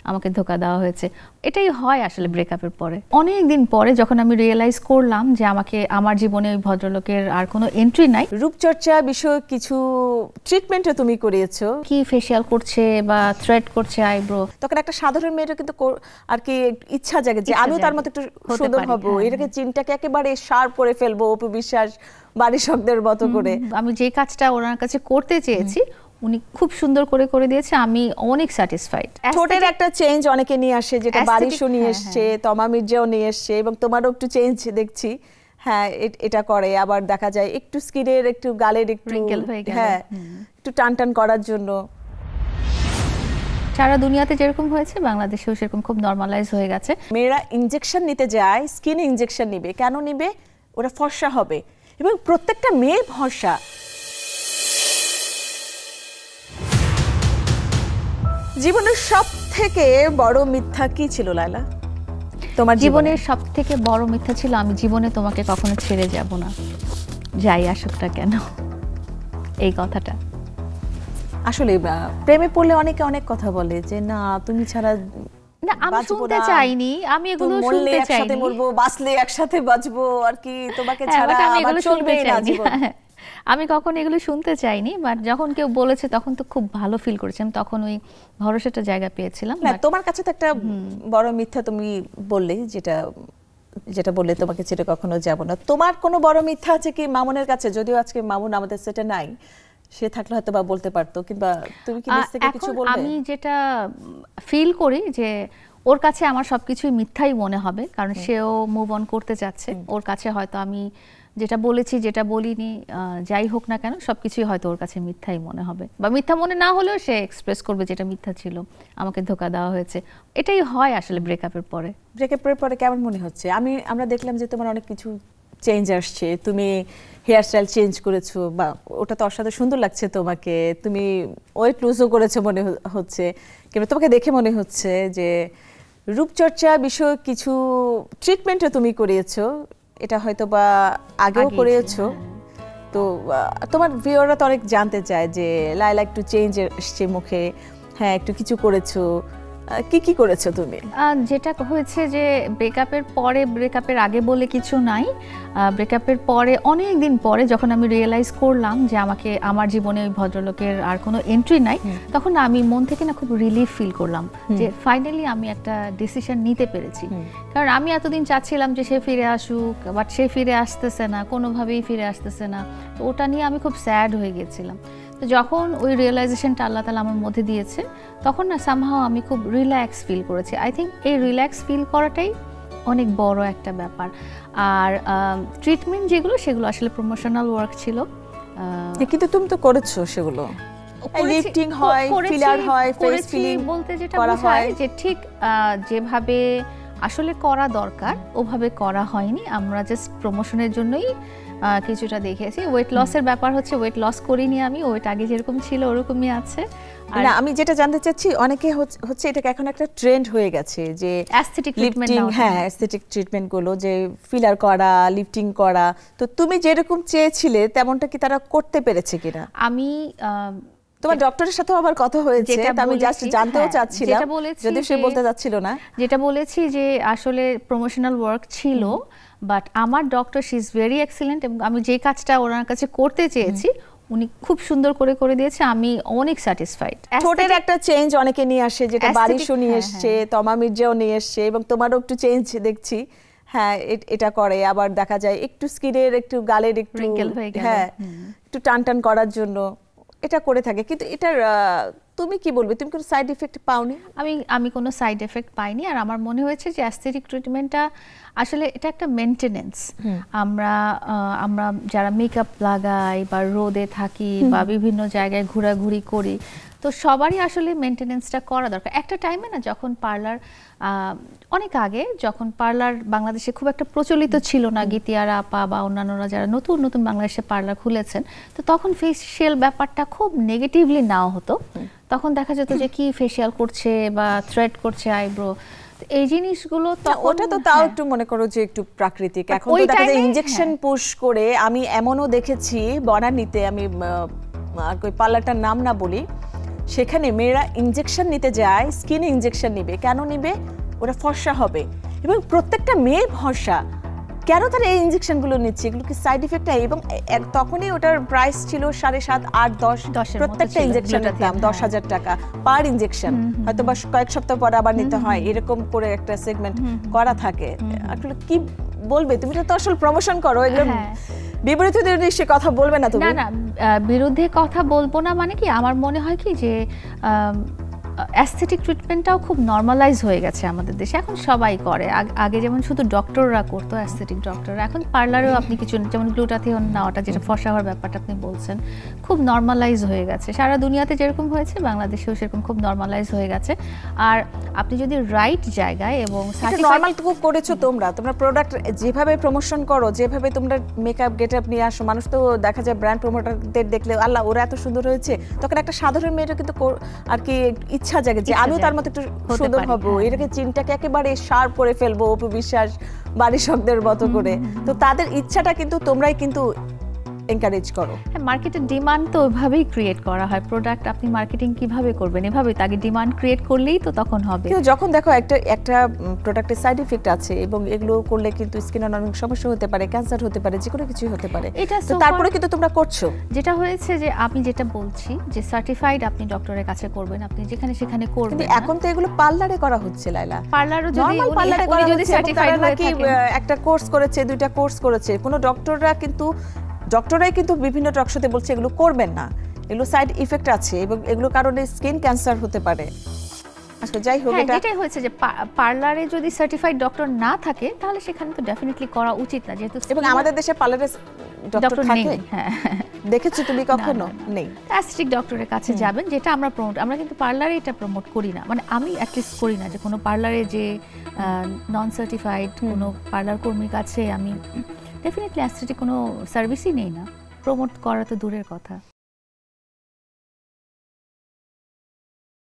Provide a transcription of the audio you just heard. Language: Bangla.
আমাকে ধোঁকা দেওয়া হয়েছে। এটাই হয় আসলে ব্রেকআপের পরে। অনেক দিন পরে যখন আমি রিয়েলাইজ করলাম যে আমার জীবনে ওই ভদ্রলোকের আর কোনো এন্ট্রি নাই। রূপচর্চা বিষয়ে কিছু ট্রিটমেন্টও তুমি করিয়েছো, কি ফেসিয়াল করছে বা থ্রেড করছে আইব্রো, তখন একটা সাধারণ মেয়েটা কিন্তু আর কি ইচ্ছা জাগে যে আমিও তার মতো একটু সুন্দর হব, এটাকে চিন্তাকে একেবারে শার্প করে ফেলবো, অপু বিশ্বাস বাড়িসকদের মতো করে। আমি যে কাজটা ওনার কাছে করতে চেয়েছি উনি খুব সুন্দর করে করে দিয়েছে, আমি অনেক স্যাটিসফাইড। ঠোঁটের একটা চেঞ্জ অনেকে নিয়ে আসে, যেটা বারিশও নিয়ে এসছে, তমা মির্জাও নিয়ে এসছে, এবং তোমারও একটু চেঞ্জ দেখছি। হ্যাঁ, এটা করে। আবার দেখা যায় একটু স্কিনের, একটু গালের একটু হ্যাঁ একটু টান টান করার জন্য। সারা দুনিয়াতে যেরকম হয়েছে বাংলাদেশেও সেরকম খুব নরমালাইজ হয়ে গেছে। মেয়েরা ইনজেকশন নিতে যায়, স্কিন ইনজেকশন নিবে, কেন নিবে? ওরা ফর্সা হবে, এবং প্রত্যেকটা মেয়ে ফর্সা। জীবনের সব থেকে বড় মিথ্যা কি ছিল লায়লা তোমার জীবনের? সব থেকে বড় মিথ্যা ছিল আমি জীবনে তোমাকে কখনো ছেড়ে যাব না, যাই আসুক না কেন। এই কথাটা আসলে প্রেমে পড়লে অনেকে অনেক কথা বলে যে না তুমি ছাড়া না, আমি শুনতে চাইনি, আমি এগুলো শুনতে চাইনি। একসাথে মরবো, বাঁচলে একসাথে বাঁচবো, আর কি তোমাকে ছাড়া আমার চলবে না জীবন। আমি কখনো এগুলো শুনতে চাইনি, বাট যখন কেউ বলেছে তখন তো খুব ভালো ফিল করেছিলাম, তখন ওই ভরসাটা জায়গা পেয়েছিলাম। না, তোমার কাছে তো একটা বড় মিথ্যা তুমি বললে, যেটা বললে তোমাকে ছেড়ে কখনো যাব না। তোমার কোনো বড় মিথ্যা আছে কি মামুনের কাছে? যদিও আজকে মামুন আমাদের সেটা নাই, সে থাকলে হয়তো বা বলতে পারতো, কিংবা তুমি কি নিজ থেকে কিছু বলবে? আমি যেটা ফিল করি যে ওর কাছে আমার সবকিছুই মিথ্যাই মনে হবে, কারণ সেও মুভ অন করতে যাচ্ছে। ওর কাছে হয়তো আমি যেটা বলেছি, যেটা বলিনি, যাই হোক না কেন, সবকিছুই হয়তো ওর কাছে মিথ্যাই মনে হবে, বা মিথ্যা মনে না হলেও সে এক্সপ্রেস করবে যেটা মিথ্যা ছিল, আমাকে ধোঁকা দেওয়া হয়েছে। এটাই হয় আসলে ব্রেকআপের পরে। ব্রেকআপের পরে কেমন মনে হচ্ছে? আমরা দেখলাম যে তোমার অনেক কিছু চেঞ্জ আসছে, তুমি হেয়ার স্টাইল চেঞ্জ করেছো, বা ওটা তো অসাধারণ সুন্দর লাগছে তোমাকে। তুমি ওয়েট লুজও করেছো মনে হচ্ছে, কিন্তু তোমাকে দেখে মনে হচ্ছে যে রূপচর্চা বিষয়ে কিছু ট্রিটমেন্টও তুমি করিয়েছো, এটা হয়তো বা আগেও করিয়েছো। তো তোমার ভিউয়াররা তো অনেক জানতে চায় যে লায়লা একটু চেঞ্জ এসছে মুখে, হ্যাঁ একটু কিছু করেছো, কি করেছো তুমি? যেটা হয়েছে যে ব্রেকআপের পরে, ব্রেকআপের আগে বলে কিছু নাই, ব্রেকআপের পরে অনেক দিন পরে যখন আমি রিয়েলাইজ করলাম যে আমার জীবনে ওই ভদ্রলোকের আর কোনো এন্ট্রি নাই, তখন আমি মন থেকে না খুব রিলিফ ফিল করলাম যে ফাইনালি আমি একটা ডিসিশন নিতে পেরেছি। কারণ আমি এতদিন চাচ্ছিলাম যে সে ফিরে আসুক, বাট সে ফিরে আসতেছে না, কোনোভাবেই ফিরে আসতেছে না। তো ওটা নিয়ে আমি খুব স্যাড হয়ে গেছিলাম। তো যখন ওই রিয়েলাইজেশনটা আল্লাহ তাআলা আমার মধ্যে দিয়েছে, তখন না সামহাও আমি খুব রিল্যাক্স ফিল করেছি। আই থিঙ্ক এই রিল্যাক্স ফিল করাটাই অনেক বড় একটা ব্যাপার। আর ট্রিটমেন্ট যেগুলো, সেগুলো আসলে প্রমোশনাল ওয়ার্ক ছিল। কিন্তু তুমি তো করেছো সেগুলো, লিফটিং হয়, ফিলার হয়, ফেস ফিলিং বলতে যেটা বোঝায় যে ঠিক যেভাবে আসলে করা দরকার ওভাবে করা হয়নি। আমরা জাস্ট প্রমোশনের জন্যই কিছুটা দেখেছি। ওয়েট লসের ব্যাপার হচ্ছে, ওয়েট লস করিনি আমি, ওয়েট আগে যেরকম ছিল ওরকমই আছে। না, আমি যেটা জানতে চাচ্ছি, অনেকে হচ্ছে এটাকে এখন একটা ট্রেন্ড হয়ে গেছে যে অ্যাস্থেটিক ট্রিটমেন্ট, হ্যাঁ অ্যাস্থেটিক ট্রিটমেন্ট গুলো, যে ফিলার করা, লিফটিং করা। তো তুমি যেরকম চেয়েছিলে তেমনটা কি তারা করতে পেরেছে কিনা? আমি তোমার ডক্টরের সাথেও আবার কথা হয়েছে, আমি জাস্ট জানতেও চাচ্ছিলাম, যদি সে বলতে চাচ্ছিল না। যেটা বলেছি যে আসলে প্রমোশনাল ওয়ার্ক ছিল, বাট আমার doctor she is very excellent, এবং আমি যে কাজটা ওনার কাছে করতে চেয়েছি উনি খুব সুন্দর করে করে দিয়েছে, আমি অনেক স্যাটিসফাইড। ঠোঁটের একটা চেঞ্জ অনেকে নিয়ে আসে, যেটা বারিশও নিয়ে এসছে, তমা মির্জাও নিয়ে এসছে, এবং তোমারও একটু চেঞ্জ দেখছি। হ্যাঁ, এটা করে। আবার দেখা যায় একটু স্কিনের, একটু গালের একটু হ্যাঁ একটু টান টান করার জন্য এটা করে থাকে। কিন্তু এটার তুমি কি বলবে, তুমি কোনো সাইড এফেক্ট পাওনি? আমি কোনো সাইড এফেক্ট পাইনি। আর আমার মনে হয়েছে যে অ্যাস্থেটিক ট্রিটমেন্টটা আসলে এটা একটা মেইনটেনেন্স। আমরা যারা মেকআপ লাগাই বা রোদে থাকি বা বিভিন্ন জায়গায় ঘোরাঘুরি করি, তো সবারই আসলে মেইনটেনেন্সটা করা দরকার। একটা টাইমে না, যখন পার্লার, অনেক আগে যখন পার্লার বাংলাদেশে খুব একটা প্রচলিত ছিল না, গীতিয়ারা আপা বা অন্যান্যরা যারা নতুন নতুন বাংলাদেশে পার্লার খুলেছেন, তো তখন ফেসিয়াল ব্যাপারটা খুব নেগেটিভলি নেওয়া হতো। তখন দেখা যেত যে কি ফেসিয়াল করছে বা থ্রেড করছে আইব্রো, এই জিনিসগুলো ওটা তো তাও একটু মনে করো যে একটু প্রাকৃতিক। এখন তো দেখা যায় ইনজেকশন পুশ করে। আমি এমনও দেখেছি বনানীতে, আমি আর কই পার্লারটার নাম না বলি, সেখানে মেয়েরা ইনজেকশন নিতে যায়, স্কিন ইনজেকশন নিবে, কেন নিবে? ওরা ফর্সা হবে, এবং প্রত্যেকটা মেয়ে ফর্সা, কেন তারা এই ইনজেকশনগুলো নিচ্ছে? এগুলো কি সাইড ইফেক্ট হয়? এবং তখনই ওটার প্রাইস ছিল 7.5, 8, 10, প্রত্যেকটা ইনজেকশনের দাম 10,000 টাকা পার ইনজেকশন। হয়তো বা কয়েক সপ্তাহ পর আবার নিতে হয়, এরকম করে একটা সেগমেন্ট করা থাকে। আসলে কি বলবে, তুমি তো আসলে প্রমোশন করো, এগুলো বিপরীত নিশ্চয়ই কথা বলবে না তুমি? না না, বিরুদ্ধে কথা বলবো না, মানে কি আমার মনে হয় কি যে অ্যাস্থেটিক ট্রিটমেন্টটাও খুব নর্মালাইজ হয়ে গেছে আমাদের দেশে, এখন সবাই করে। আগে যেমন শুধু ডক্টররা করতো, অ্যাস্থেটিক ডক্টররা, এখন পার্লারেও আপনি কিছু, যেমন গ্লুটাথিয়ন নেওয়াটা, যেটা ফর্সা হওয়ার ব্যাপারটা আপনি বলছেন, খুব নর্মালাইজ হয়ে গেছে। সারা দুনিয়াতে যেরকম হয়েছে বাংলাদেশেও সেরকম খুব নর্মালাইজ হয়ে গেছে। আর আপনি যদি রাইট জায়গায় এবং নর্মাল করেছো তোমরা প্রোডাক্ট যেভাবে প্রমোশন করো, যেভাবে তোমরা মেকআপ গেটআপ নিয়ে আসো, মানুষ তো দেখা যায় ব্র্যান্ড প্রমোটারদের দেখলে আল্লাহ ওরা এত সুন্দর হয়েছে, তখন একটা সাধারণ মেয়েটা কিন্তু আর কি ইচ্ছা জাগে যে আমিও তার মতো একটু সুন্দর হব, এটাকে চিন্তাকে একেবারে শার্প করে ফেলবো, অপু বিশ্বাস বাড়ির শখদের মতো করে। তো তাদের ইচ্ছাটা কিন্তু তোমরাই কিন্তু এনকারেজ করো। হ্যাঁ, মার্কেটের ডিমান্ড তো ওইভাবেই ক্রিয়েট করা হয়। প্রোডাক্ট আপনি মার্কেটিং কিভাবে করবেন? এভাবে তাকে ডিমান্ড ক্রিয়েট করলেই তো তখন হবে। কিন্তু যখন দেখো একটা প্রোডাক্টের সাইড ইফেক্ট আছে, এবং এগুলো করলে কিন্তু স্কিনের অনেক সমস্যা হতে পারে, ক্যান্সার হতে পারে, যে কোনো কিছুই হতে পারে, তো তারপরে কিন্তু তোমরা করছো। যেটা হয়েছে যে আমি যেটা বলছি যে সার্টিফাইড আপনি ডক্টরের কাছে করবেন, আপনি যেখানে সেখানে করবেন। কিন্তু এখন তো এগুলো পার্লারে করা হচ্ছে লাইলা। পার্লারও যদি পার্লারে করা যদি সার্টিফাইড হয়ে থাকে, একটা কোর্স করেছে, 2টা কোর্স করেছে, কোনো ডক্টররাই কিন্তু বিভিন্ন টক শোতে বলছে এগুলো করবেন না, এগুলো সাইড ইফেক্ট আছে, এবং এগুলো কারণে স্কিন ক্যান্সার হতে পারে। আচ্ছা, যাই হোক, এটাই হয়েছে যে পার্লারে যদি সার্টিফাইড ডক্টর না থাকে তাহলে সেখানে তো ডেফিনেটলি করা উচিত না, যেহেতু এবং আমাদের দেশে পার্লারে ডক্টর থাকে। হ্যাঁ, দেখেছো তুমি কখনো? নেই। অ্যাস্থেটিক ডক্টরের কাছে যাবেন, যেটা আমরা কিন্তু পার্লারে এটা প্রমোট করি না, মানে আমি অ্যাটলিস্ট করি না যে কোনো পার্লারে যে নন সার্টিফাইড কোনো পার্লার কর্মীর কাছে আমি ডেফিনেটলি অ্যাস্থেটিক কোনো সার্ভিসই নেই না, প্রমোট করা তো দূরের কথা।